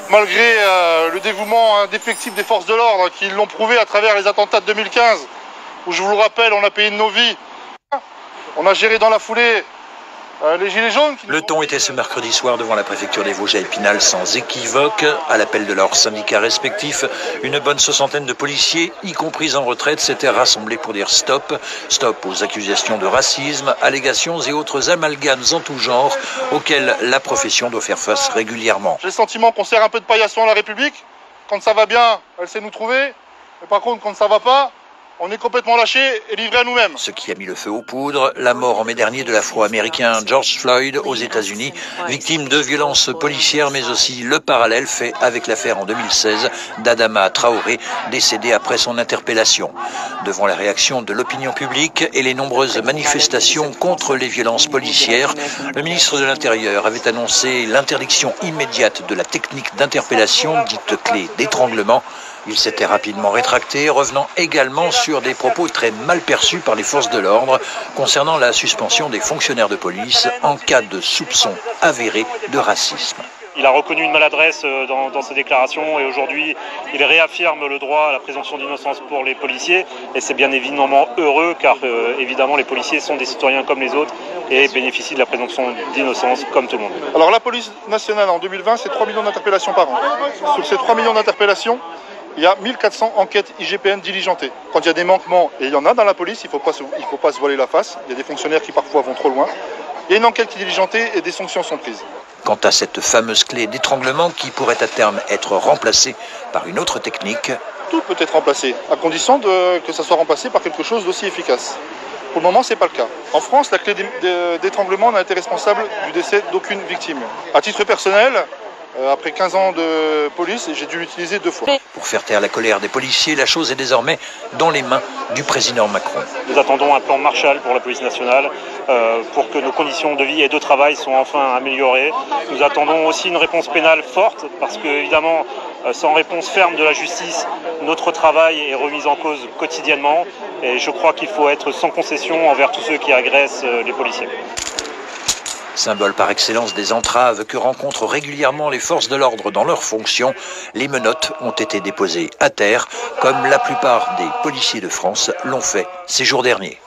Malgré le dévouement indéfectible des forces de l'ordre qui l'ont prouvé à travers les attentats de 2015, où je vous le rappelle, on a payé de nos vies, on a géré dans la foulée les gilets jaunes. Le ton était ce mercredi soir devant la préfecture des Vosges à Épinal sans équivoque. À l'appel de leurs syndicats respectifs, une bonne soixantaine de policiers, y compris en retraite, s'étaient rassemblés pour dire stop. Stop aux accusations de racisme, allégations et autres amalgames en tout genre auxquels la profession doit faire face régulièrement. J'ai le sentiment qu'on sert un peu de paillasson à la République. Quand ça va bien, elle sait nous trouver. Mais par contre, quand ça va pas, on est complètement lâchés et livrés à nous-mêmes. Ce qui a mis le feu aux poudres, la mort en mai dernier de l'Afro-Américain George Floyd aux États-Unis, victime de violences policières, mais aussi le parallèle fait avec l'affaire en 2016 d'Adama Traoré, décédé après son interpellation. Devant la réaction de l'opinion publique et les nombreuses manifestations contre les violences policières, le ministre de l'Intérieur avait annoncé l'interdiction immédiate de la technique d'interpellation, dite clé d'étranglement. Il s'était rapidement rétracté, revenant également sur des propos très mal perçus par les forces de l'ordre concernant la suspension des fonctionnaires de police en cas de soupçon avéré de racisme. Il a reconnu une maladresse dans ses déclarations et aujourd'hui il réaffirme le droit à la présomption d'innocence pour les policiers et c'est bien évidemment heureux car évidemment les policiers sont des citoyens comme les autres et bénéficient de la présomption d'innocence comme tout le monde. Alors la police nationale en 2020 c'est 3 millions d'interpellations par an. Sur ces 3 millions d'interpellations, il y a 1400 enquêtes IGPN diligentées. Quand il y a des manquements, et il y en a dans la police, il ne faut pas se voiler la face, il y a des fonctionnaires qui parfois vont trop loin, il y a une enquête qui est diligentée et des sanctions sont prises. Quant à cette fameuse clé d'étranglement qui pourrait à terme être remplacée par une autre technique, tout peut être remplacé, à condition que ça soit remplacé par quelque chose d'aussi efficace. Pour le moment, ce n'est pas le cas. En France, la clé d'étranglement n'a été responsable du décès d'aucune victime. À titre personnel, après 15 ans de police, j'ai dû l'utiliser 2 fois. Pour faire taire la colère des policiers, la chose est désormais dans les mains du président Macron. Nous attendons un plan Marshall pour la police nationale, pour que nos conditions de vie et de travail soient enfin améliorées. Nous attendons aussi une réponse pénale forte, parce que évidemment, sans réponse ferme de la justice, notre travail est remis en cause quotidiennement. Et je crois qu'il faut être sans concession envers tous ceux qui agressent les policiers. Symbole par excellence des entraves que rencontrent régulièrement les forces de l'ordre dans leurs fonctions, les menottes ont été déposées à terre, comme la plupart des policiers de France l'ont fait ces jours derniers.